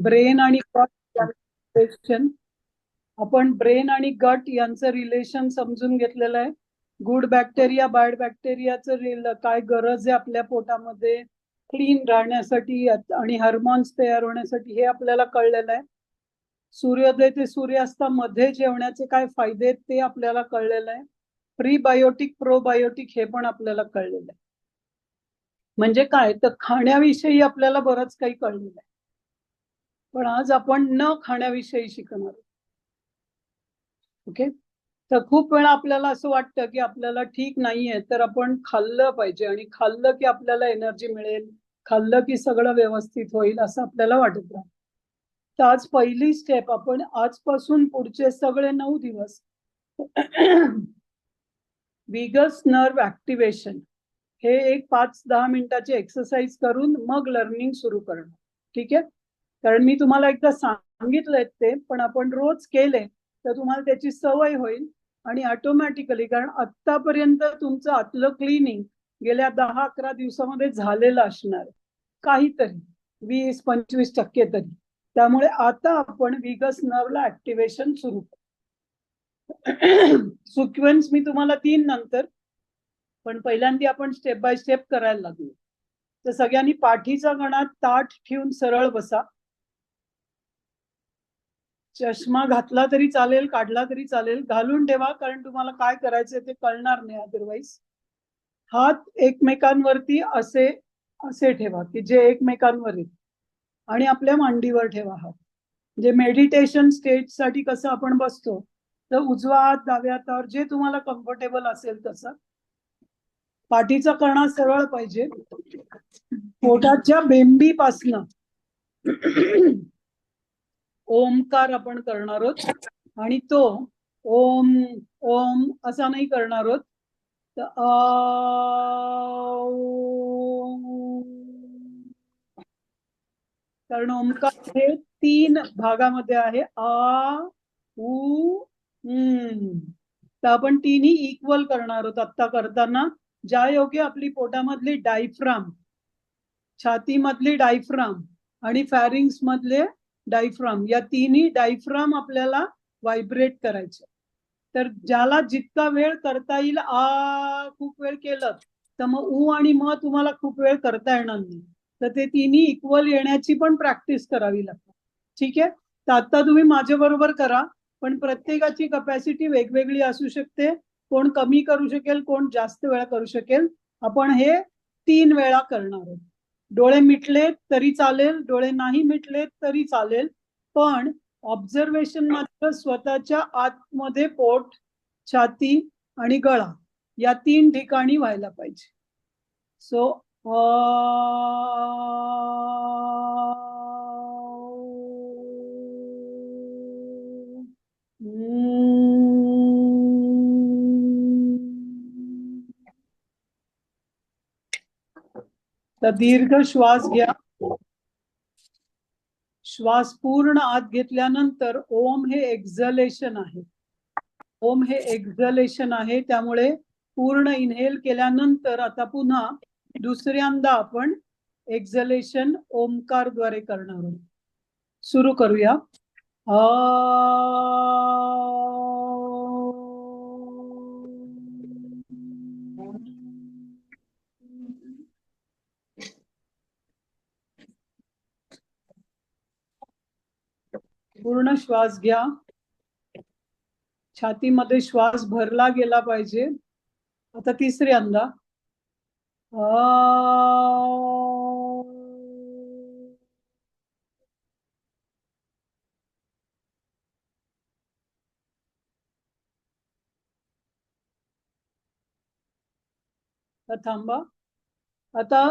Brain आणि गट relation, आपण ब्रेन आणि गट यांचं रिलेशन समजून घेतलेलं आहे. गुड बॅक्टेरिया बॅड बॅक्टेरियाचं काय गरज आहे आपल्या पोटामध्ये क्लीन राहण्यासाठी आणि हार्मोन्स तयार होण्यासाठी हे आपल्याला कळलेलं आहे. सूर्योदय ते सूर्यास्तामध्ये जेवण्याचे काय फायदे आहेत ते आपल्याला कळलेलं आहे. प्रीबायोटिक प्रोबायोटिक हे पण आपल्याला कळलेलं आहे. म्हणजे काय तर खाण्याविषयी आपल्याला बरंच काही कळलेलं आहे. पण आज आपण न खाण्याविषयी शिकणार. ओके, तर खूप वेळा आपल्याला असं वाटतं की आपल्याला ठीक नाहीये तर आपण खाल्लं पाहिजे आणि खाल्लं की आपल्याला एनर्जी मिळेल, खाल्लं की सगळं व्यवस्थित होईल असं आपल्याला वाटत राहतं. तर आज पहिली स्टेप, आपण आजपासून पुढचे सगळे 9 दिवस विगस नर्व ऍक्टिव्हेशन हे एक 5-10 मिनिटाची एक्सरसाइज करून मग लर्निंग सुरू करणं. ठीक आहे, कारण मी तुम्हाला एकदा सांगितलंय ते, पण आपण रोज केले तर तुम्हाला त्याची सवय होईल आणि ऑटोमॅटिकली, कारण आतापर्यंत तुमचं आतलं क्लिनिंग गेल्या 10-11 दिवसामध्ये झालेलं असणार काहीतरी 20-25% तरी. त्यामुळे आता आपण विगस नर्वला ऍक्टिव्हेशन सुरू करू. सिक्वेन्स मी तुम्हाला 3 नंतर, पण पहिल्यांदा आपण स्टेप बाय स्टेप करायला लागलो. तर सगळ्यांनी पाठीचा गणात ताठ ठेवून सरळ बसा. चष्मा घातला तरी चालेल, काढला तरी चालेल, घालून ठेवा, कारण तुम्हाला काय करायचंय ते कळणार नाही अदरवाईज. हात एकमेकांवरती असे असे ठेवा की जे एकमेकांवर येत, आणि आपल्या मांडीवर ठेवा हात. म्हणजे मेडिटेशन स्टेज साठी कसं आपण बसतो तर उजवा हात डाव्या हातावर, जे तुम्हाला कम्फर्टेबल असेल तसं. पाठीचा कणा सरळ पाहिजे. पोटाच्या बेंबीपासनं ओमकार आपण करणार आहोत, आणि तो ओम ओम असा नाही करणार आहोत. तर कारण ओमकार हे 3 भागामध्ये आहे. आ उ तर आपण तिन्ही इक्वल करणार आहोत आत्ता करताना. ज्या योगे आपली पोटामधली डायफ्राम, छातीमधली डायफ्राम आणि फॅरिंग्स मधले डायफ्राम, या तिन्ही डायफ्राम आपल्याला व्हायब्रेट करायचे. तर ज्याला जितका वेळ करता येईल, खूप वेळ केलं तर मग उ आणि म तुम्हाला खूप वेळ करता येणार नाही. तर ते तिन्ही इक्वल येण्याची पण प्रॅक्टिस करावी लागते. ठीक आहे, तर आता तुम्ही माझ्या बरोबर करा, पण प्रत्येकाची कपॅसिटी वेगवेगळी असू शकते. कोण कमी करू शकेल, कोण जास्त वेळा करू शकेल. आपण हे 3 वेळा करणार आहोत. डोळे मिटले तरी चालेल, डोळे नाही मिटले तरी चालेल, पण ऑब्झर्वेशन मात्र स्वतःच्या आतमध्ये पोट, छाती आणि गळा या 3 ठिकाणी व्हायला पाहिजे. सो तर दीर्घ श्वास घ्या. श्वास पूर्ण आत घेतल्यानंतर ओम हे एक्झलेशन आहे. ओम हे एक्झलेशन आहे, त्यामुळे पूर्ण इनहेल केल्यानंतर आता पुन्हा दुसऱ्यांदा आपण एक्झलेशन ओमकारद्वारे करणार आहोत. सुरू करूया. पूर्ण श्वास घ्या. छातीमध्ये श्वास भरला गेला पाहिजे. आता तिसऱ्यांदा. तर थांबा. आता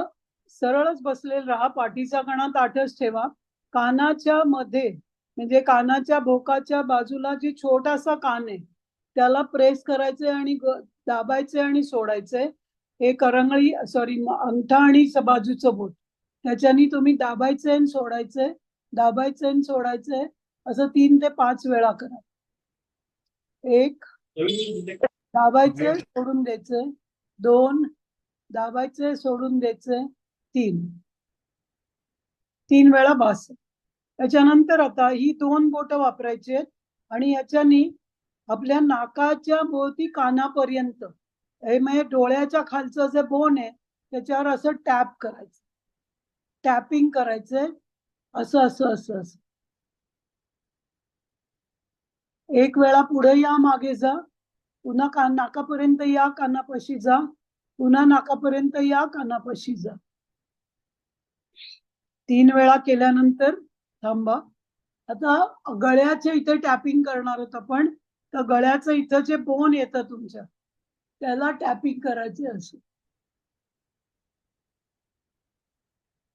सरळच बसलेला राहा. पाठीचा कणा ताठच ठेवा. कानाच्या मध्ये, म्हणजे कानाच्या भोकाच्या बाजूला जी छोटासा कान आहे त्याला प्रेस करायचंय आणि दाबायचंय आणि सोडायचंय. हे करंगळी अंगठा आणि बाजूचं बोट, त्याच्यानी तुम्ही दाबायचंय आणि सोडायचंय, दाबायचंय आणि सोडायचंय, असं 3 ते 5 वेळा करा. 1 दाबायचंय सोडून द्यायचंय, 2 दाबायचंय सोडून द्यायचंय, 3 वेळा बस. त्याच्यानंतर आता ही 2 बोट वापरायची आहेत आणि याच्यानी आपल्या नाकाच्या भोवती कानापर्यंत हे म्हणजे डोळ्याच्या खालचं जे बोन आहे त्याच्यावर असं टॅप करायचं, टॅपिंग करायचंय, असं असं असं असं. एक वेळा पुढे या, मागे जा, पुन्हा नाकापर्यंत या, कानापाशी जा, पुन्हा नाकापर्यंत या, कानापाशी जा. 3 वेळा केल्यानंतर थांबा. आता गळ्याच्या इथे टॅपिंग करणार आहोत आपण. तर गळ्याचं इथं जे बोन येतं तुमच्या त्याला टॅपिंग करायचे असं.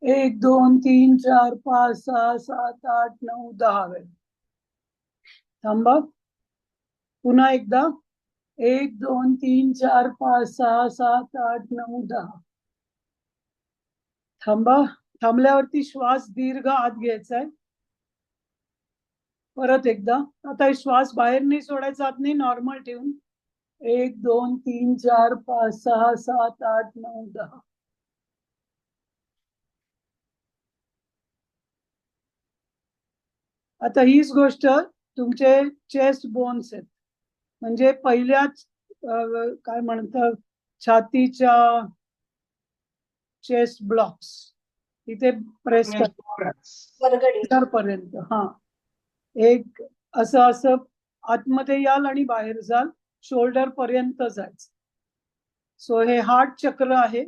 1 2 3 4 5 6 7 8 9 10 वेळा. थांबा. पुन्हा एकदा. 1 2 3 4 5 6 7 8 9 10. थांबा. थांबल्यावरती श्वास दीर्घ आत घ्यायचा आहे. परत एकदा. आता श्वास बाहेर नाही सोडायचा, आत नाही, नॉर्मल ठेवून. 1 2 3 4 5 6 7 8 9 10. आता हीच गोष्ट तुमचे चेस्ट बोन्स आहेत, म्हणजे पहिल्याच काय म्हणतात छातीच्या चेस्ट ब्लॉक्स इथे प्रेस पर्यंत. हा, एक असं असं आतमध्ये याल आणि बाहेर जाल, शोल्डर पर्यंत जायचं. सो हे हार्ट चक्र आहे,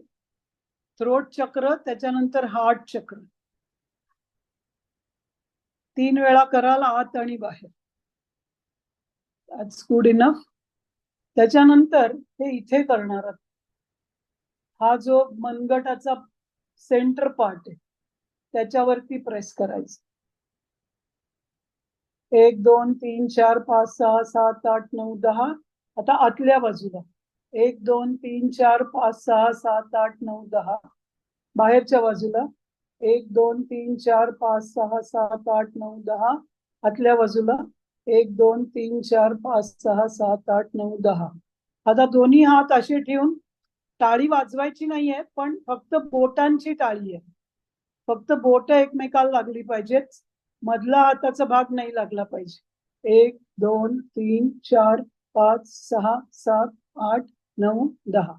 थ्रोट चक्र, त्याच्यानंतर हार्ट चक्र. 3 वेळा कराल, आत आणि बाहेर. That's good enough. त्याच्यानंतर हे इथे करणार आहात. हा जो मनगटाचा सेंटर पार्ट आहे त्याच्यावरती प्रेस करायचं. 1 2 3 4 5 6 7 8 9 10. आता आतल्या बाजूला 1 2 3 4 5 6 7 8 9 10. बाहेरच्या बाजूला 1 2 3 4 5 6 7 8 9 10. आतल्या बाजूला 1 2 3 4 5 6 7 8 9 10. आता दोन्ही हात असे ठेवून टाळी वाजवायची नाहीये, पण फक्त बोटांची टाळी आहे. फक्त बोट एकमेकाला लागली पाहिजेत, मधला हाताचा भाग नाही लागला पाहिजे. 1 2 3 4 5 6 7 8 9 10.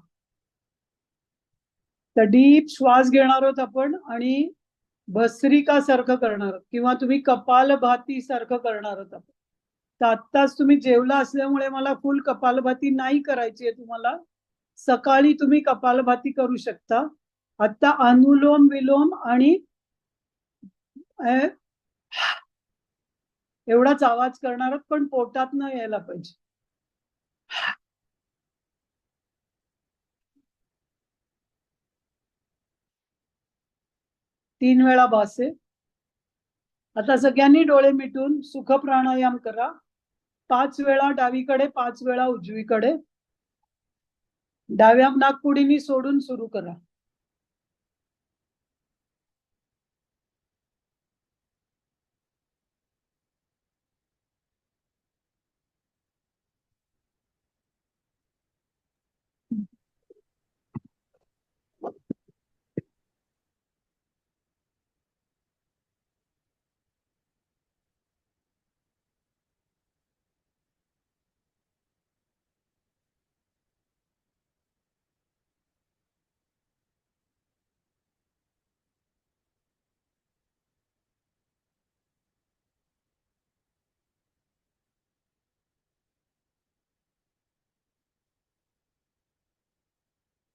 तर डीप श्वास घेणार आहोत आपण आणि भस्त्रिका सारखं करणार आहोत किंवा तुम्ही कपालभाती सारखं करणार आहोत आपण. तर आत्ताच तुम्ही जेवला असल्यामुळे मला फुल कपालभाती नाही करायची आहे तुम्हाला. सकाळी तुम्ही कपालभाती करू शकता. आता अनुलोम विलोम आणि एवढाच आवाज करणार आहोत, पण पोटात न यायला पाहिजे. तीन वेळा बासे. आता सगळ्यांनी डोळे मिटून सुख प्राणायाम करा. 5 वेळा डावीकडे, 5 वेळा उजवीकडे. डाव्या नाकपुडीनी सोडून सुरू करा.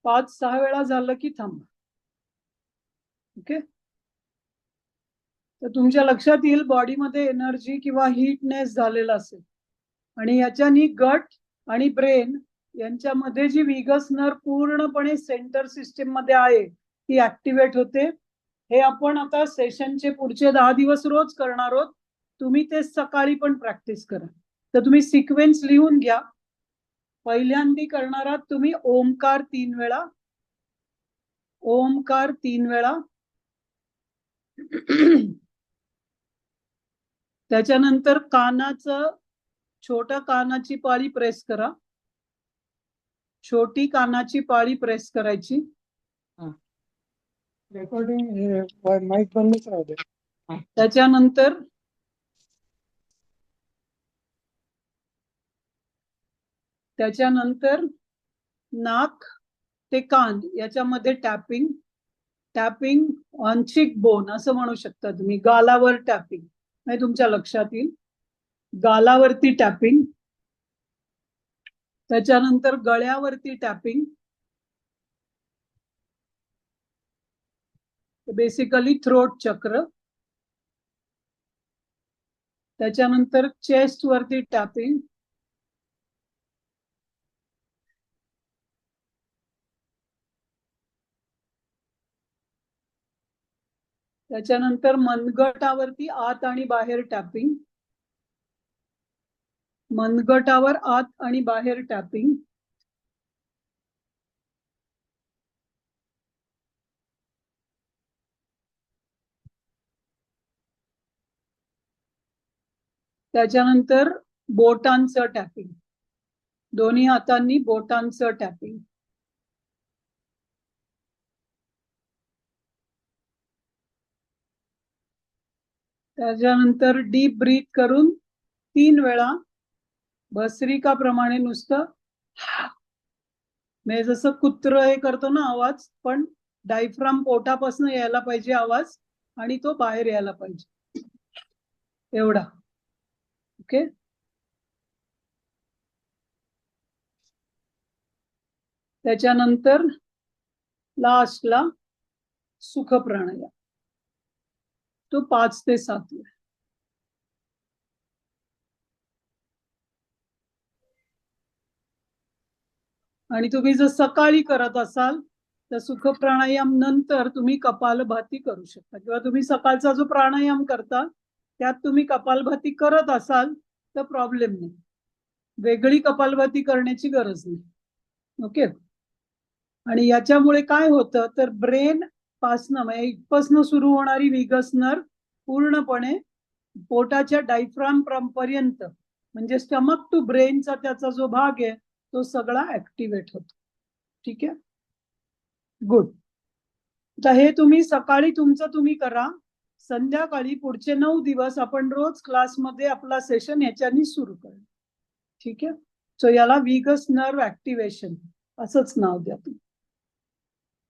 पाच 6 वेळा झालं की थांबा. ओके. तर तुमच्या लक्षात येईल बॉडीमध्ये एनर्जी किंवा हीटनेस झालेला असेल आणि याच्यानी गट आणि ब्रेन यांच्यामध्ये जी व्हिगस नर्व पूर्णपणे सेंटर सिस्टीम मध्ये आहे ती ऍक्टिव्हेट होते. हे आपण आता सेशनचे पुढचे 10 दिवस रोज करणार आहोत. तुम्ही ते सकाळी पण प्रॅक्टिस करा. तर तुम्ही सिक्वेन्स लिहून घ्या. पहिल्यांदी करणार आहात तुम्ही ओमकार 3 वेळा. ओमकार 3 वेळा. त्याच्यानंतर कानाचं छोट्या कानाची पाळी प्रेस करा. छोटी कानाची पाळी प्रेस करायची. रेकॉर्डिंग माईक बंदच राहू दे. त्याच्यानंतर नाक ते कान याच्यामध्ये tapping tapping on chick bone असं म्हणू शकता तुम्ही. गालावर टॅपिंग म्हणजे तुमच्या लक्षात येईल. गालावरती टॅपिंग. त्याच्यानंतर गळ्यावरती टॅपिंग. बेसिकली थ्रोट चक्र. त्याच्यानंतर चेस्ट वरती टॅपिंग. त्याच्यानंतर मनगटावरती आत आणि बाहेर टॅपिंग. मनगटावर आत आणि बाहेर टॅपिंग. त्याच्यानंतर बोटांचं टॅपिंग. दोन्ही हातांनी बोटांचं टॅपिंग. त्याच्यानंतर डीप ब्रीथ करून 3 वेळा भस्त्रिकाप्रमाणे नुसतं म्हणजे जसं कुत्र हे करतो ना आवाज, पण डायफ्राम पोटापासून यायला पाहिजे आवाज आणि तो बाहेर यायला पाहिजे एवढा. ओके. त्याच्यानंतर लास्टला सुख प्राणायाम, तो 5 ते 7 वेळा. आणि तुम्ही जर सकाळी करत असाल तर सुख प्राणायाम नंतर तुम्ही कपालभाती करू शकता, किंवा तुम्ही सकाळचा जो प्राणायाम करता त्यात तुम्ही कपालभाती करत असाल तर प्रॉब्लेम नाही, वेगळी कपालभाती करण्याची गरज नाही. ओके. आणि याच्यामुळे काय होतं तर ब्रेन पासनं म्हणजे इथपासनं सुरू होणारी विगस नर्व पूर्णपणे पोटाच्या डायफ्राम पर्यंत म्हणजे स्टमक टू ब्रेनचा त्याचा जो भाग आहे तो सगळा ऍक्टिव्हेट होतो. ठीक आहे. गुड. तर हे तुम्ही सकाळी तुमचं तुम्ही करा. संध्याकाळी पुढचे 9 दिवस आपण रोज क्लासमध्ये आपला सेशन याच्यानी सुरू करू. ठीक आहे. सो याला विगस नर्व ऍक्टिव्हेशन असंच नाव द्या तुम्ही.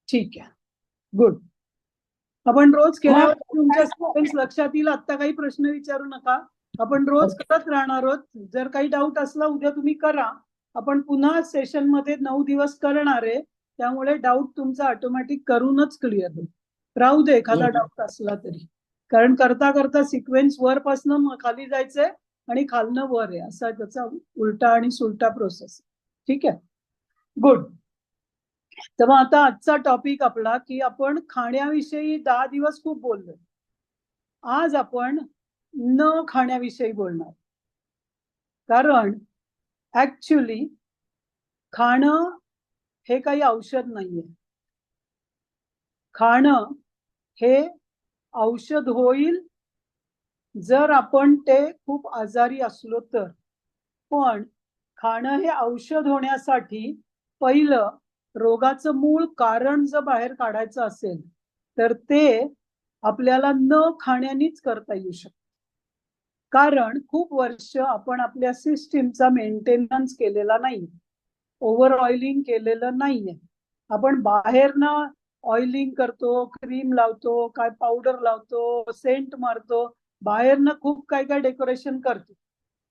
ठीक आहे. गुड. आपण रोज केल्यावर तुमच्या स्टुडंट्स लक्षात येईल. आता काही प्रश्न विचारू नका, आपण रोज करत राहणार आहोत. जर काही डाऊट असला उद्या तुम्ही करा. आपण पुन्हा सेशन मध्ये 9 दिवस करणार आहे, त्यामुळे डाऊट तुमचा ऑटोमॅटिक करूनच क्लिअर होईल. राहू दे एखादा डाऊट असला तरी, कारण करता करता सिक्वेन्स वरपासनं खाली जायचंय आणि खालनं वर आहे, असा त्याचा उलटा आणि सुलटा प्रोसेस. ठीक आहे. गुड. तर मग आता आजचा टॉपिक आपला की आपण खाण्याविषयी 10 दिवस खूप बोललोय. आज आपण न खाण्याविषयी बोलणार, कारण ऍक्च्युली खाणं हे काही औषध नाहीये. खाणं हे औषध होईल जर आपण ते खूप आजारी असलो तर. पण खाणं हे औषध होण्यासाठी पहिलं रोगाचं मूळ कारण जर बाहेर काढायचं असेल तर ते आपल्याला न खाण्यानीच करता येऊ शकतं. कारण खूप वर्ष आपण आपल्या सिस्टीमचा मेंटेनन्स केलेला नाही, ओव्हर ऑइलिंग केलेलं नाहीये. आपण बाहेरनं ऑइलिंग करतो, क्रीम लावतो, काय पावडर लावतो, सेंट मारतो, बाहेरनं खूप काय काय डेकोरेशन करतो,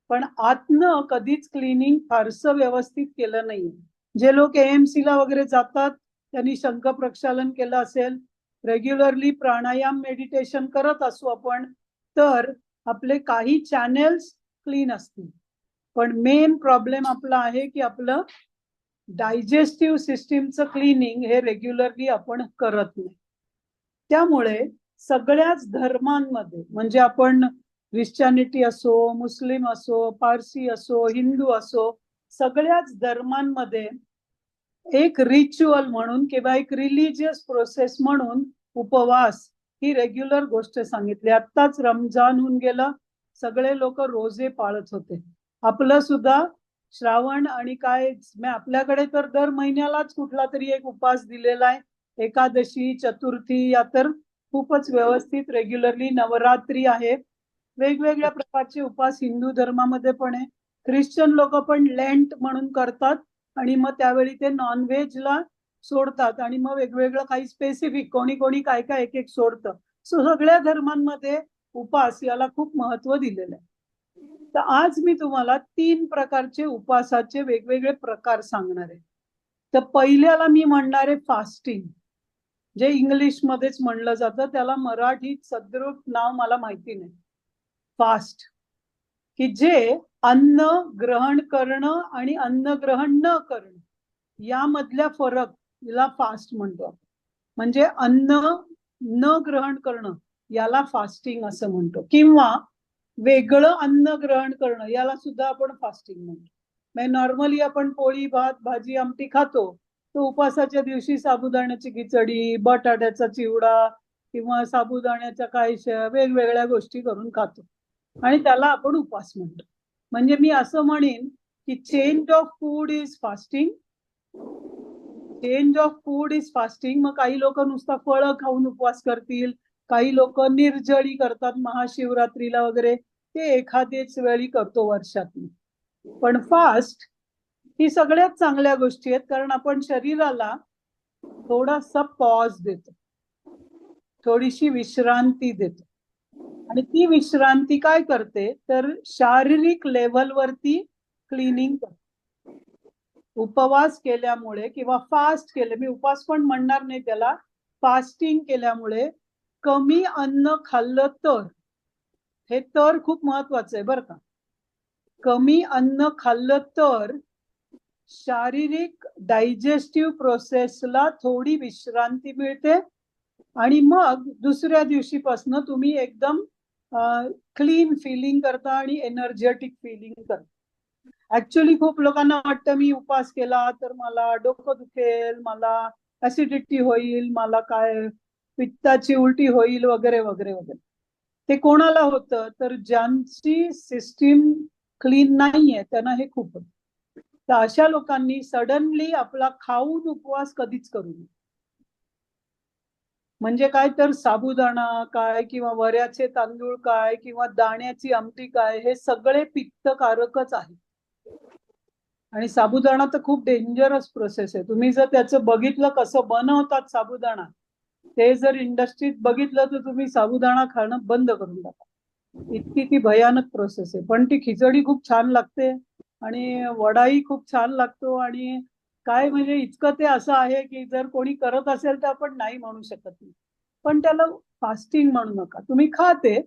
पण आतनं कधीच क्लिनिंग फारसं व्यवस्थित केलं नाही. जे लोक AMC ला वगैरे जातात त्यांनी शंख प्रक्षालन केलं असेल, रेग्युलरली प्राणायाम मेडिटेशन करत असू आपण, तर आपले काही चॅनेल्स क्लीन असतील. पण मेन प्रॉब्लेम आपला आहे की आपलं डायजेस्टिव्ह सिस्टीमचं क्लिनिंग हे रेग्युलरली आपण करत नाही. त्यामुळे सगळ्याच धर्मांमध्ये, म्हणजे आपण ख्रिश्चॅनिटी असो, मुस्लिम असो, पारसी असो, हिंदू असो, सगळ्याच धर्मांमध्ये एक रिच्युअल म्हणून किंवा एक रिलिजियस प्रोसेस म्हणून उपवास ही रेग्युलर गोष्ट सांगितली. आत्ताच रमजान होऊन गेलं, सगळे लोक रोजे पाळत होते. आपलं सुद्धा श्रावण आणि काय आपल्याकडे तर दर महिन्यालाच कुठला तरी एक उपवास दिलेला आहे. एकादशी, चतुर्थी या तर खूपच व्यवस्थित रेग्युलरली. नवरात्री आहे, वेगवेगळ्या प्रकारचे उपास हिंदू धर्मामध्ये पण आहे. ख्रिश्चन लोक पण लेंट म्हणून करतात आणि मग त्यावेळी ते नॉनव्हेजला सोडतात आणि मग वेगवेगळं काही स्पेसिफिक कोणी कोणी काय काय एक एक सोडतं. सो सगळ्या धर्मांमध्ये उपास याला खूप महत्व दिलेलं आहे. तर आज मी तुम्हाला 3 प्रकारचे उपासाचे वेगवेगळे प्रकार सांगणार आहे. तर पहिल्याला मी म्हणणार आहे फास्टिंग, जे इंग्लिश मध्येच म्हणलं जातं, त्याला मराठीत सदरूप नाव मला माहिती नाही. फास्ट, की जे अन्न ग्रहण करणं आणि अन्न ग्रहण न करणं यामधल्या फरक याला फास्ट म्हणतो. म्हणजे अन्न न ग्रहण करणं याला फास्टिंग असं म्हणतो, किंवा वेगळं अन्न ग्रहण करणं याला सुद्धा आपण फास्टिंग म्हणतो. म्हणजे नॉर्मली आपण पोळी भात भाजी आमटी खातो, तो उपासाच्या दिवशी साबुदाण्याची खिचडी, बटाट्याचा चिवडा किंवा साबुदाण्याच्या काहीशा वेगवेगळ्या गोष्टी करून खातो आणि त्याला आपण उपास म्हणतो. म्हणजे मी असं म्हणेन की change of food is fasting. Change of food is fasting. मग काही लोक नुसता फळं खाऊन उपवास करतील, काही लोक निर्जळी करतात महाशिवरात्रीला वगैरे, ते एखादेच वेळी करतो वर्षातून. पण फास्ट ही सगळ्यात चांगल्या गोष्टी आहेत, कारण आपण शरीराला थोडासा पॉज देतो, थोडीशी विश्रांती देतो. आणि ती विश्रांती काय करते तर शारीरिक लेव्हलवरती क्लिनिंग करते. उपवास केल्यामुळे किंवा फास्ट केले, मी उपवास पण म्हणणार नाही त्याला, फास्टिंग केल्यामुळे कमी अन्न खाल्लं तर, हे तर खूप महत्वाचं आहे बरं का, कमी अन्न खाल्लं तर शारीरिक डायजेस्टिव्ह प्रोसेसला थोडी विश्रांती मिळते आणि मग दुसऱ्या दिवशीपासून तुम्ही एकदम क्लीन फिलिंग करता आणि एनर्जेटिक फिलिंग करता. ऍक्च्युली खूप लोकांना वाटतं मी उपवास केला तर मला डोकं दुखेल, मला ऍसिडिटी होईल, मला काय पित्ताची उलटी होईल वगैरे वगैरे वगैरे. ते कोणाला होतं तर ज्यांची सिस्टीम क्लीन नाहीये त्यांना हे खूप होतं. तर अशा लोकांनी सडनली आपला खाऊन उपवास कधीच करू नये. म्हणजे काय तर साबुदाणा काय किंवा वऱ्याचे तांदूळ काय किंवा दाण्याची आमटी काय, हे सगळे पित्तकारकच आहे. आणि साबुदाणा तर खूप डेंजरस प्रोसेस आहे. तुम्ही जर त्याचं बघितलं कसं बनवतात साबुदाणा, ते जर इंडस्ट्रीत बघितलं तर तुम्ही साबुदाणा खाणं बंद करून टाका. इतकी ती भयानक प्रोसेस आहे. पण ती खिचडी खूप छान लागते आणि वडाही खूप छान लागतो. आणि काय म्हणजे इतकं ते असं आहे की जर कोणी करत असेल तर आपण नाही म्हणू शकत नाही. पण त्याला फास्टिंग म्हणू नका. तुम्ही खाते,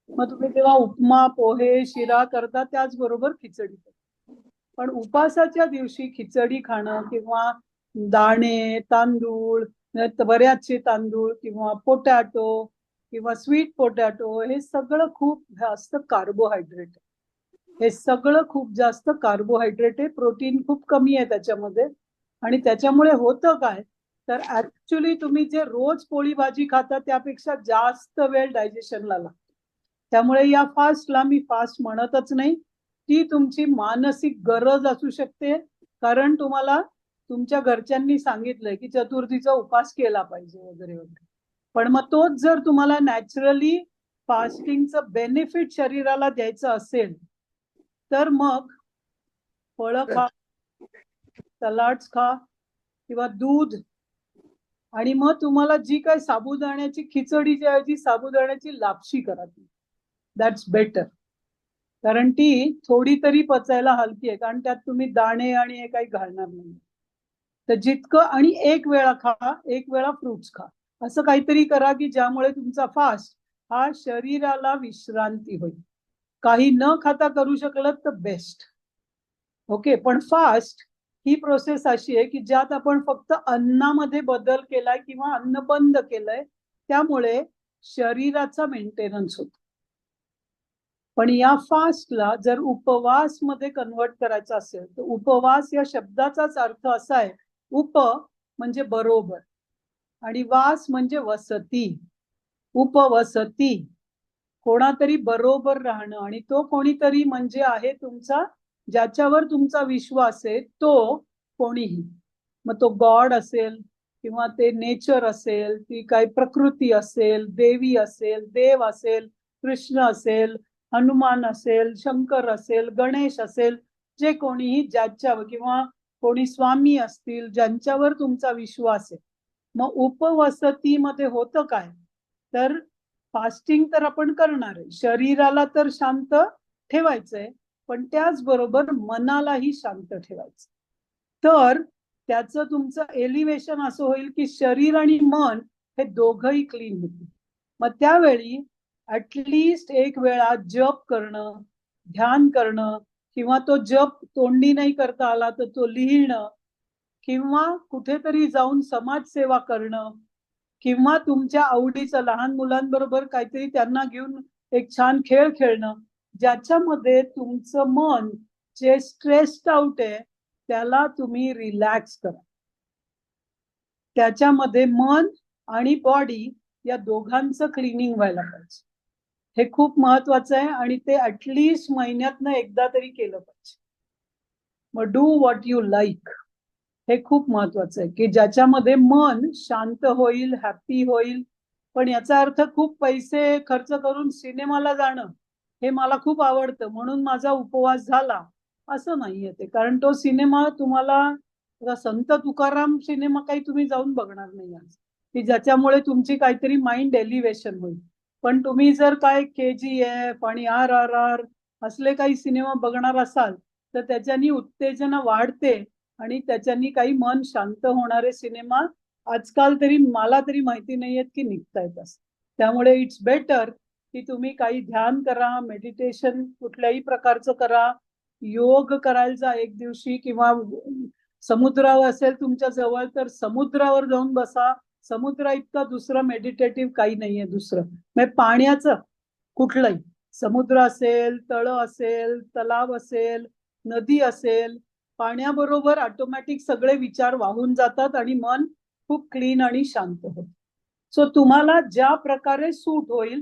मग तुम्ही तेव्हा उपमा पोहे शिरा करता, त्याचबरोबर खिचडी. पण उपासाच्या दिवशी खिचडी खाणं किंवा दाणे तांदूळ, बऱ्याचशे तांदूळ किंवा पोटॅटो किंवा स्वीट पोटॅटो, हे सगळं खूप जास्त कार्बोहायड्रेट आहे. हे सगळं खूप जास्त कार्बोहायड्रेट आहे. प्रोटीन खूप कमी आहे त्याच्यामध्ये. आणि त्याच्यामुळे होतं काय तर ऍक्च्युली तुम्ही जे रोज पोळी भाजी खाता त्यापेक्षा जास्त वेळ डायजेशनला लागतो. त्यामुळे या फास्टला मी फास्ट म्हणतच नाही. ती तुमची मानसिक गरज असू शकते, कारण तुम्हाला तुमच्या घरच्यांनी सांगितलंय की चतुर्थीचा उपास केला पाहिजे वगैरे वगैरे. पण मग तोच जर तुम्हाला नॅचरली फास्टिंगचं बेनिफिट शरीराला द्यायचं असेल तर मग फळं खा, सलाड्स खा किंवा दूध. आणि मग तुम्हाला जी काय साबुदाण्याची खिचडीच्या ऐवजी साबुदाण्याची लापशी करा, दॅट्स बेटर. कारण ती थोडी तरी पचायला हलकी आहे, कारण त्यात तुम्ही दाणे आणि हे काही घालणार नाही. तर जितकं, आणि एक वेळा खा, एक वेळा फ्रुट्स खा, असं काहीतरी करा की ज्यामुळे तुमचा फास्ट हा शरीराला विश्रांती होईल. काही न खाता करू शकलं तर बेस्ट. ओके. पण फास्ट ही प्रोसेस अशी आहे की ज्यात आपण फक्त अन्नामध्ये बदल केलाय किंवा अन्न बंद केलंय, त्यामुळे शरीराचा मेंटेनन्स होतो. पण या फास्टला जर उपवास मध्ये कन्वर्ट करायचा असेल तर उपवास या शब्दाचाच अर्थ असा आहे, उप म्हणजे बरोबर आणि वास म्हणजे वसती. उपवसती, कोणातरी बरोबर राहणं. आणि तो कोणीतरी म्हणजे आहे तुमचा, ज्याच्यावर तुमचा विश्वास आहे, तो कोणीही. मग तो गॉड असेल किंवा ते नेचर असेल, ती काही प्रकृती असेल, देवी असेल, देव असेल, कृष्ण असेल, हनुमान असेल, शंकर असेल, गणेश असेल, जे कोणीही ज्याच्यावर, किंवा कोणी स्वामी असतील ज्यांच्यावर तुमचा विश्वास आहे. मग उपवसतीमध्ये होतं काय, तर फास्टिंग तर आपण करणार आहे, शरीराला तर शांत ठेवायचंय, पण त्याचबरोबर मनालाही शांत ठेवायचं. तर त्याचं तुमचं एलिव्हेशन असं होईल की शरीर आणि मन हे दोघंही क्लीन होतील. मग त्यावेळी ऍटलिस्ट एक वेळा जप करणं, ध्यान करणं, किंवा तो जप तोंडी नाही करता आला तर तो लिहिणं, किंवा कुठेतरी जाऊन समाजसेवा करणं, किंवा तुमच्या आवडीचं लहान मुलांबरोबर काहीतरी त्यांना घेऊन एक छान खेळ खेळणं, ज्याच्यामध्ये तुमचं मन जे स्ट्रेस्ड आउट आहे त्याला तुम्ही रिलॅक्स करा. त्याच्यामध्ये मन आणि बॉडी या दोघांचं क्लिनिंग व्हायला पाहिजे. हे खूप महत्वाचं आहे आणि ते ऍटलिस्ट महिन्यातनं एकदा तरी केलं पाहिजे. मग डू व्हॉट यू लाईक, हे खूप महत्वाचं आहे की ज्याच्यामध्ये मन शांत होईल, हॅप्पी होईल. पण याचा अर्थ खूप पैसे खर्च करून सिनेमाला जाणं हे मला खूप आवडतं म्हणून माझा उपवास झाला असं नाहीये ते. कारण तो सिनेमा तुम्हाला, संत तुकाराम सिनेमा काही तुम्ही जाऊन बघणार नाही आज, की ज्याच्यामुळे तुमची काहीतरी माइंड एलिव्हेशन होईल. पण तुम्ही जर काय KGF आणि RRR असले काही सिनेमा बघणार असाल तर त्याच्यानी उत्तेजना वाढते आणि त्याच्यानी काही मन शांत होणारे सिनेमा आजकाल तरी मला तरी माहिती नाहीयेत की निघतायत असं. त्यामुळे इट्स बेटर की तुम्ही काही ध्यान करा, मेडिटेशन कुठल्याही प्रकारचं करा, योग करायला जा एक दिवशी, किंवा समुद्रावर असेल तुमच्या जवळ तर समुद्रावर जाऊन बसा. समुद्रा इतका दुसरं मेडिटेटिव्ह काही नाहीये दुसरं. म्हणजे पाण्याचं कुठलंही, समुद्र असेल, तळ असेल, तलाव असेल, नदी असेल, पाण्याबरोबर ऑटोमॅटिक सगळे विचार वाहून जातात आणि मन खूप क्लीन आणि शांत होतं. सो तुम्हाला ज्या प्रकारे सूट होईल,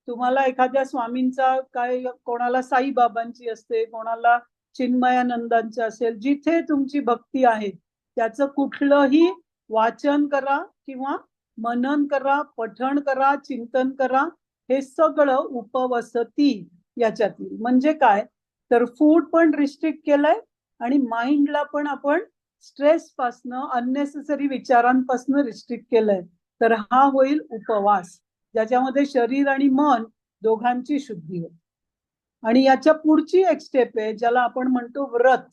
तुम्हाला एखाद्या स्वामींचा काय, कोणाला साईबाबांची असते, कोणाला चिन्मयानंदांची असेल, जिथे तुमची भक्ती आहे त्याचं कुठलंही वाचन करा किंवा मनन करा, पठण करा, चिंतन करा. हे सगळं उपवसती याच्यातील. म्हणजे काय, तर फूड पण रिस्ट्रिक्ट केलंय आणि माइंडला पण आपण स्ट्रेस पासनं, अननेसेसरी विचारांपासनं रिस्ट्रिक्ट केलंय. तर हा होईल उपवास, ज्याच्यामध्ये शरीर आणि मन दोघांची शुद्धी होते. आणि याच्या पुढची एक स्टेप आहे ज्याला आपण म्हणतो व्रत.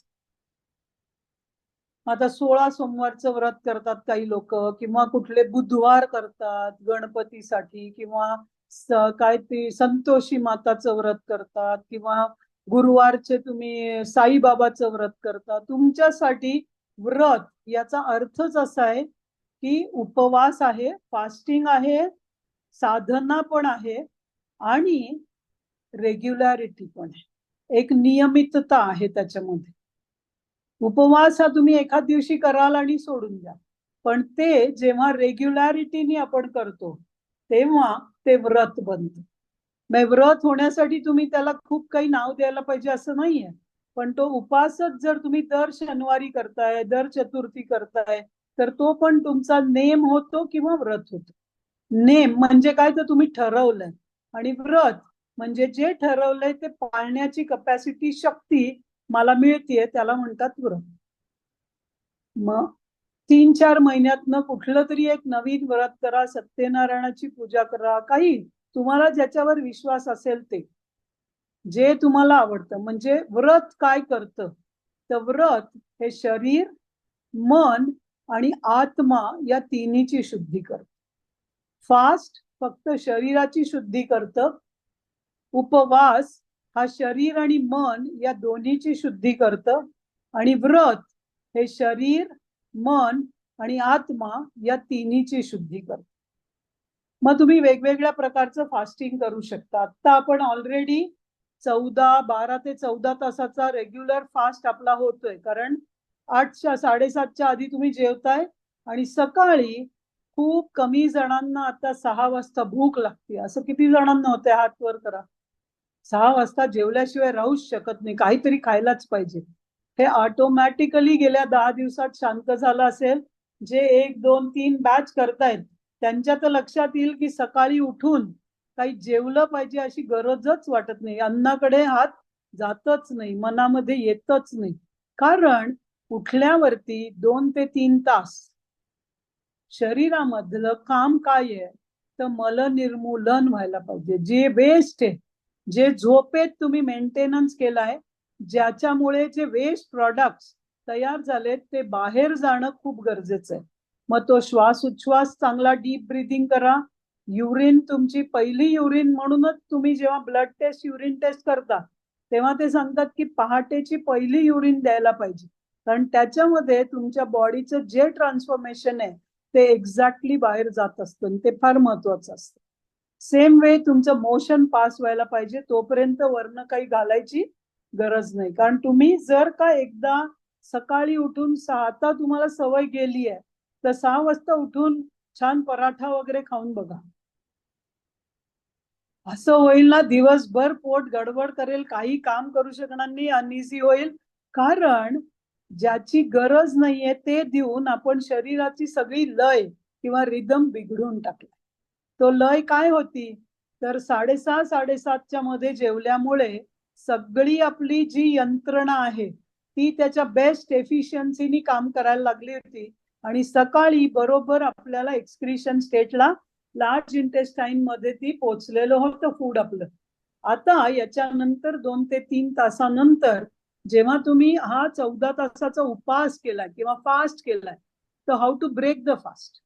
आता 16 सोमवारचं व्रत करतात काही लोक, किंवा कुठले बुधवार करतात गणपतीसाठी, किंवा काय ते संतोषी माताचं व्रत करतात, किंवा गुरुवारचे तुम्ही साईबाबाचं व्रत करता. तुमच्यासाठी व्रत याचा अर्थच असा आहे की उपवास आहे, फास्टिंग आहे, साधना पण आहे आणि रेग्युलॅरिटी पण आहे, एक नियमितता आहे त्याच्यामध्ये. उपवास हा तुम्ही एखाद दिवशी कराल आणि सोडून द्या, पण ते जेव्हा रेग्युलॅरिटीने आपण करतो तेव्हा ते व्रत बनतं. व्रत होण्यासाठी तुम्ही त्याला खूप काही नाव द्यायला पाहिजे असं नाहीये, पण तो उपासच जर तुम्ही दर शनिवारी करताय, दर चतुर्थी करताय, तर तो पण तुमचा नेम होतो किंवा व्रत होतो. नेम म्हणजे काय, तर तुम्ही ठरवलंय, आणि व्रत म्हणजे जे ठरवलंय ते पाळण्याची कपॅसिटी, शक्ती मला मिळतीये, त्याला म्हणतात व्रत. मग 3-4 महिन्यातनं कुठलं तरी एक नवीन व्रत करा, सत्यनारायणाची पूजा करा, काही तुम्हाला ज्याच्यावर विश्वास असेल ते, जे तुम्हाला आवडतं. म्हणजे व्रत काय करतं, तर व्रत हे शरीर, मन आणि आत्मा या तिन्हीची शुद्धी करतं. फास्ट फक्त शरीराची शुद्धी करतं, उपवास हा शरीर आणि मन या दोन्हीची शुद्धी करतं, आणि व्रत हे शरीर, मन आणि आत्मा या तिन्हीची शुद्धी करतं. मग तुम्ही वेगवेगळ्या प्रकारचं फास्टिंग करू शकता. आता आपण ऑलरेडी 12 ते 14 तासाचा रेग्युलर फास्ट आपला होतोय, कारण 8-7:30च्या आधी तुम्ही जेवताय, आणि सकाळी खूप कमी जणांना आता 6 वाजता भूक लागते. असं किती जणांना होते, हात वर करा. 6 वाजता जेवल्याशिवाय राहूच शकत नाही, काहीतरी खायलाच पाहिजे. हे ऑटोमॅटिकली गेल्या 10 दिवसात शांत झालं असेल जे 1 2 3 बॅच करतायत त्यांच्या तर लक्षात येईल की सकाळी उठून काही जेवलं पाहिजे अशी गरजच वाटत नाही, अन्नाकडे हात जातच नाही, मनामध्ये येतच नाही. कारण उठल्यावरती 2 ते 3 तास शरीरामधलं काम काय आहे तर मलनिर्मूलन व्हायला पाहिजे. जे वेस्ट आहे, जे झोपेत तुम्ही मेंटेनन्स केलाय, ज्याच्यामुळे जे वेस्ट प्रॉडक्ट्स तयार झालेत ते बाहेर जाणं खूप गरजेचं आहे. मग तो श्वास उच्छ्वास चांगला डीप ब्रीदिंग करा. युरिन तुमची पहिली युरिन, म्हणूनच तुम्ही जेव्हा ब्लड टेस्ट युरिन टेस्ट करता तेव्हा ते सांगतात की पहाटेची पहिली युरिन द्यायला पाहिजे, कारण त्याच्यामध्ये तुमच्या बॉडीचं जे ट्रान्सफॉर्मेशन आहे ते एक्झॅक्टली बाहेर जात असतं, ते फार महत्वाचं असतं. सेम वे तुमचं मोशन पास व्हायला पाहिजे, तोपर्यंत वरनं काही घालायची गरज नाही. कारण तुम्ही जर का एकदा सकाळी उठून आता तुम्हाला सवय गेली आहे तर 6 वाजता उठून छान पराठा वगैरे खाऊन बघा. असं होईल ना, दिवसभर पोट गडबड करेल, काही काम करू शकणार नाही, अनइझी होईल. कारण ज्याची गरज नाहीये ते देऊन आपण शरीराची सगळी लय किंवा रिदम बिघडून टाकला. तो लय काय होती तर 6:30 7:30च्या मध्ये जेवल्यामुळे सगळी आपली जी यंत्रणा आहे ती त्याच्या बेस्ट एफिशियन्सीनी काम करायला लागली होती आणि सकाळी बरोबर आपल्याला एक्सक्रिशन स्टेटला लार्ज इंटेस्टाईन मध्ये ती पोचलेलं होतं फूड आपलं. आता याच्यानंतर 2 ते 3 तासानंतर जेव्हा तुम्ही हा 14 तासाचा उपवास केलाय किंवा फास्ट केलाय तर how to break the fast.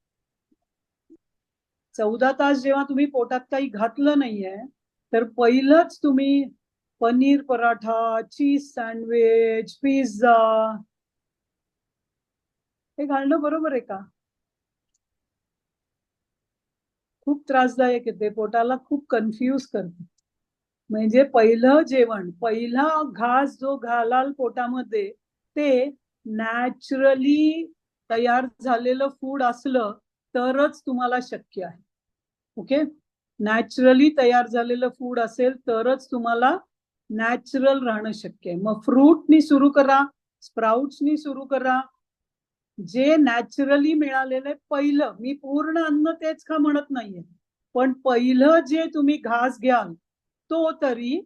14 तास जेव्हा तुम्ही पोटात काही घातलं नाहीये तर पहिलंच तुम्ही paneer paratha, cheese sandwich, pizza हे घालणं बरोबर आहे का? खूप त्रासदायक आहे, ते पोटाला खूप कन्फ्यूज करते. म्हणजे पहिलं जेवण, पहिला घास जो घालाल पोटामध्ये ते नॅचरली तयार झालेलं फूड असलं तरच तुम्हाला शक्य आहे. ओके, नॅचरली तयार झालेलं फूड असेल तरच तुम्हाला नॅचरल राहणं शक्य आहे. मग फ्रूटनी सुरू करा, स्प्राउट्सनी सुरू करा, जे नॅचरली मिळालेलं पहिलं. मी पूर्ण अन्न तेच खा म्हणत नाहीये, पण पहिलं जे तुम्ही घास घ्याल तो तरी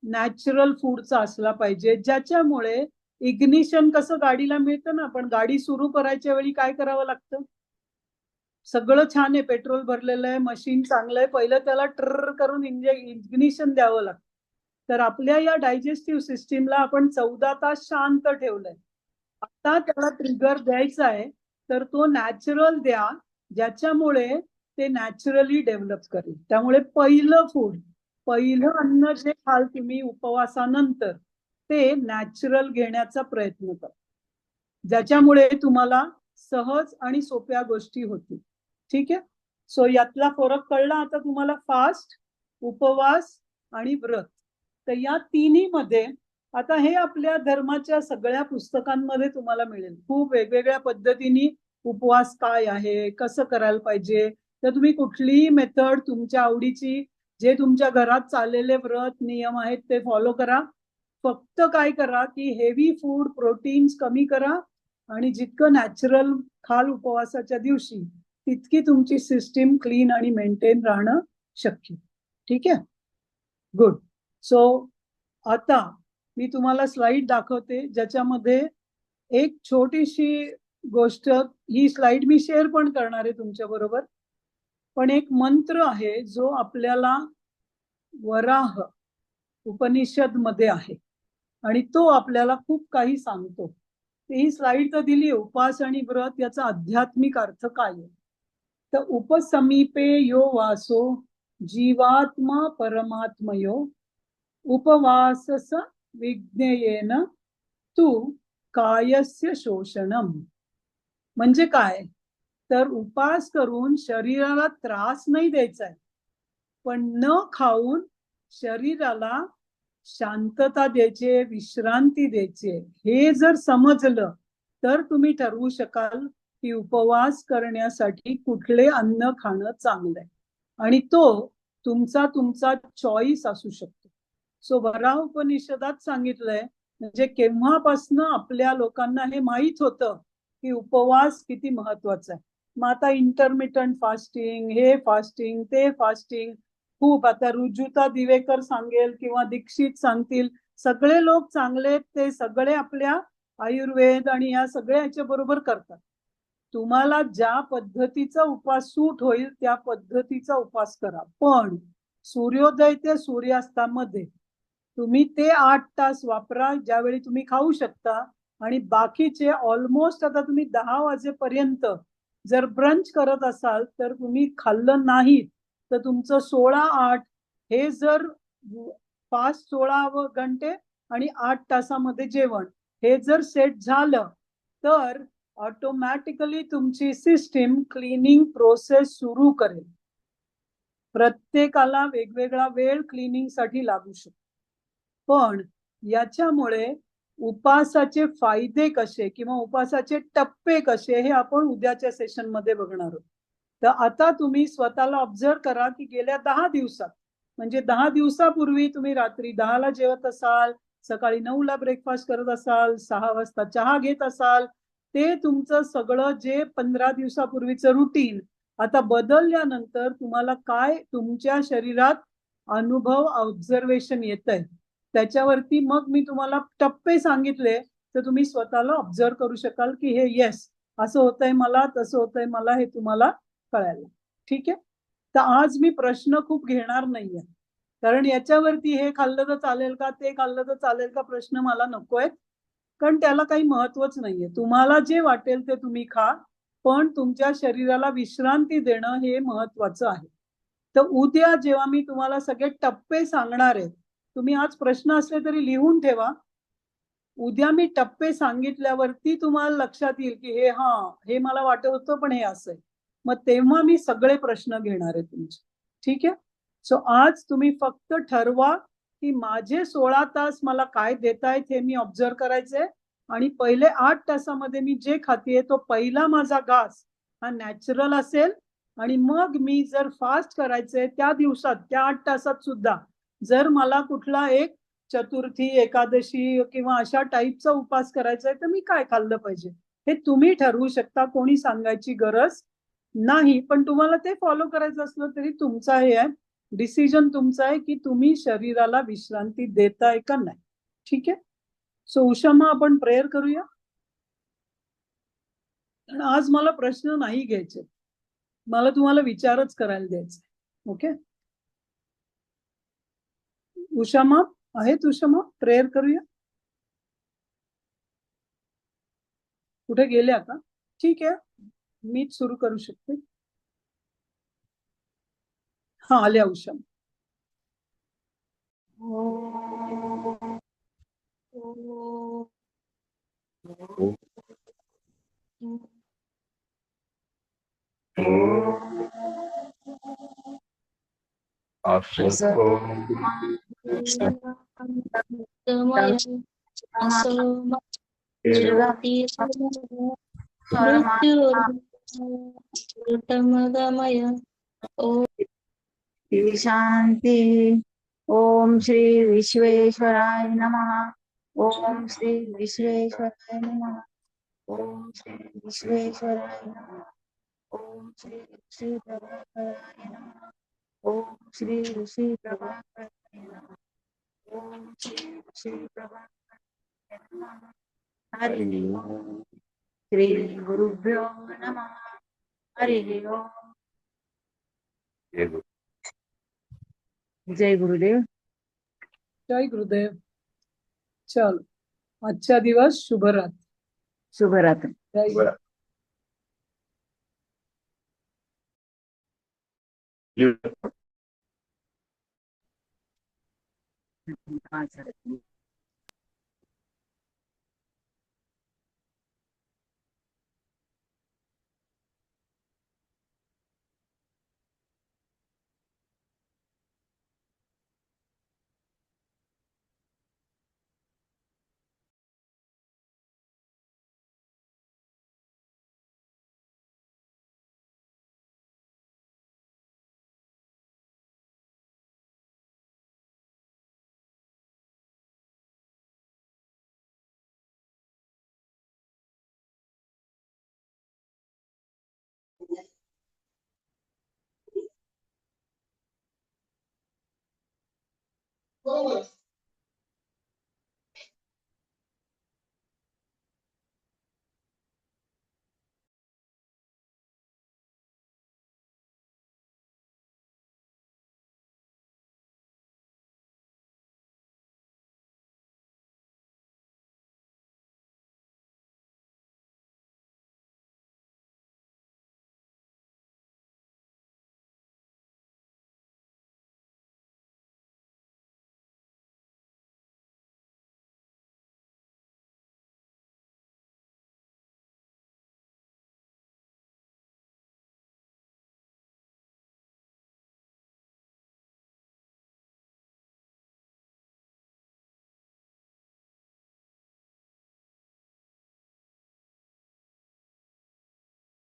नॅचरल फूडचा असला पाहिजे, ज्याच्यामुळे इग्निशन कसं गाडीला मिळतं ना, पण गाडी सुरू करायच्या वेळी काय करावं लागतं, सगळं छान आहे, पेट्रोल भरलेलं आहे, मशीन चांगलं आहे, पहिलं त्याला ट्र करून इग्निशन द्यावं लागतं. तर आपल्या या डायजेस्टिव्ह सिस्टीमला आपण 14 तास शांत ठेवलंय. आता त्याला ट्रिगर द्यायचा आहे तर तो नॅचरल द्या, ज्याच्यामुळे ते नॅचरली डेव्हलप करेल. त्यामुळे पहिलं फूड, पहिलं अन्न जे खाल तुम्ही उपवासानंतर ते नॅचरल घेण्याचा प्रयत्न करा, ज्याच्यामुळे तुम्हाला सहज आणि सोप्या गोष्टी होतील. ठीक आहे, सो यातला फरक कळला आता तुम्हाला. फास्ट, उपवास आणि व्रत, तर या तिन्ही मध्ये आता हे आपल्या धर्माच्या सगळ्या पुस्तकांमध्ये तुम्हाला मिळेल. खूप वेगवेगळ्या पद्धतीने उपवास काय आहे, कसं करायला पाहिजे, तर तुम्ही कुठलीही मेथड तुमच्या आवडीची, जे तुमच्या घरात चाललेले व्रत नियम आहेत ते फॉलो करा. फक्त काय करा की हेवी फूड, प्रोटीन्स कमी करा आणि जितकं नॅचरल खाल उपवासाच्या दिवशी तितकी तुमची सिस्टीम क्लीन आणि मेंटेन राहणं शक्य. ठीक आहे, गुड. सो आता मी तुम्हाला स्लाइड दाखवते ज्याच्यामध्ये एक छोटीशी गोष्ट, ही स्लाइड मी शेअर पण करणार आहे तुमच्या बरोबर, पण एक मंत्र आहे जो आपल्याला वराह उपनिषद मध्ये आहे आणि तो आपल्याला खूप काही सांगतो. ही स्लाइड तर दिली, उपवास आणि व्रत याचा आध्यात्मिक अर्थ काय आहे. तर उपसमीपे यो वासो जीवात्मा परमात्मयो उपवासस विज्ञेयेन तू कायस्य शोषणम. म्हणजे काय तर उपास करून शरीराला त्रास नाही द्यायचा आहे, पण न खाऊन शरीराला शांतता द्यायची, विश्रांती द्यायची. हे जर समजलं तर तुम्ही ठरवू शकाल की उपवास करण्यासाठी कुठले अन्न खाणं चांगलं आहे आणि तो तुमचा तुमचा चॉईस असू शकतो. सो वराह उपनिषदात सांगितलंय, म्हणजे केव्हापासनं आपल्या लोकांना हे माहीत होतं की उपवास किती महत्वाचा आहे. मग आता इंटरमिटंट फास्टिंग, हे फास्टिंग, ते फास्टिंग, खूप आता रुजुता दिवेकर सांगेल किंवा दीक्षित सांगतील, सगळे लोक चांगले, ते सगळे आपल्या आयुर्वेद आणि या सगळ्या याच्या बरोबर करतात. तुम्हाला ज्या पद्धतीचा उपास सूट होईल त्या पद्धतीचा उपास करा, पण सूर्योदय ते सूर्यास्तामध्ये तुम्ही ते 8 तास वापरा ज्यावेळी तुम्ही खाऊ शकता, आणि बाकीचे ऑलमोस्ट आता तुम्ही 10 वाजेपर्यंत जर ब्रंच करत असाल तर तुम्ही खाल्लं नाही तर तुमचं 16-8 हे जर 5-16 घंटे आणि 8 तासामध्ये जेवण हे जर सेट झालं तर ऑटोमॅटिकली तुमची सिस्टीम क्लिनिंग प्रोसेस सुरू करेल. प्रत्येकाला वेगवेगळा वेळ क्लिनिंग साठी लागू शकतो, पण याच्यामुळे उपासाचे फायदे कसे किंवा उपासाचे टप्पे कसे हे आपण उद्याच्या सेशन मध्ये बघणार आहोत. तर आता तुम्ही स्वतःला ऑब्झर्व करा की गेल्या 10 दिवसात, म्हणजे 10 दिवसापूर्वी तुम्ही रात्री 10ला जेवत असाल, सकाळी 9ला ब्रेकफास्ट करत असाल, 6 वाजता चहा घेत असाल, ते तुमचं सगळं जे 15 दिवसापूर्वीचं रुटीन आता बदलल्यानंतर तुम्हाला काय तुमच्या शरीरात अनुभव ऑब्झर्वेशन येत आहे त्याच्यावरती मग मी तुम्हाला टप्पे सांगितले तर तुम्ही स्वतःला ऑब्झर्व करू शकाल की हे येस असं होतंय मला, तसं होतंय मला, हे तुम्हाला कळायला. ठीक आहे. तर आज मी प्रश्न खूप घेणार नाहीये, कारण याच्यावरती हे खाल्लं तर चालेल का, ते खाल्लं तर चालेल का प्रश्न मला नकोय, कारण त्याला काही महत्वच नाहीये. तुम्हाला जे वाटेल ते तुम्ही खा, पण तुमच्या शरीराला विश्रांती देणं हे महत्वाचं आहे. तर उद्या जेव्हा मी तुम्हाला सगळे टप्पे सांगणार आहे, तुम्ही आज प्रश्न असले तरी लिहून ठेवा. उद्या मी टप्पे सांगितल्यावरती तुम्हाला लक्षात येईल की हे मला वाटत होतं पण हे असं आहे. मग तेव्हा मी सगळे प्रश्न घेणार आहे तुमचे. ठीक आहे. सो आज तुम्ही फक्त ठरवा की माझे 16 तास मला काय देतायत हे मी ऑब्झर्व करायचंय, आणि पहिले 8 तासामध्ये मी जे खाते तो पहिला माझा घास हा नॅचरल असेल, आणि मग मी जर फास्ट करायचंय त्या दिवसात त्या 8 तासात सुद्धा जर मला कुठला एक चतुर्थी, एकादशी किंवा अशा टाईपचा उपास करायचा आहे तर मी काय खाल्लं पाहिजे हे तुम्ही ठरवू शकता, कोणी सांगायची गरज नाही. पण तुम्हाला ते फॉलो करायचं असलं तरी तुमचा हे आहे, डिसिजन तुमचा आहे की तुम्ही शरीराला विश्रांती देताय का नाही. ठीक आहे. सो उषामा आपण प्रेयर करूया. आणि आज मला प्रश्न नाही घ्यायचे, मला तुम्हाला विचारच करायला द्यायचे. ओके. उषामा आहेत? उषामा प्रेयर करूया. कुठे गेल्या का? ठीक आहे, मीच सुरू करू शकते. हा आल्या उषा. शांति. ओम श्री विश्वेश्वराय नमः. ओम श्री विश्वेश्वराय नमः. ओम श्री विश्वेश्वराय नमः. ओम श्री ऋषि प्रभाकराय नमः. ओम श्री ऋषि प्रभाकराय नमः. ओम श्री ऋषि प्रभाकराय नमः. हरि ओम. श्री गुरुभ्यो नमः. हरि ओम. जय गुरुदेव. जय गुरुदेव. चलो आजचा दिवस शुभरात्री. शुभरात्री. जय गुरु. हो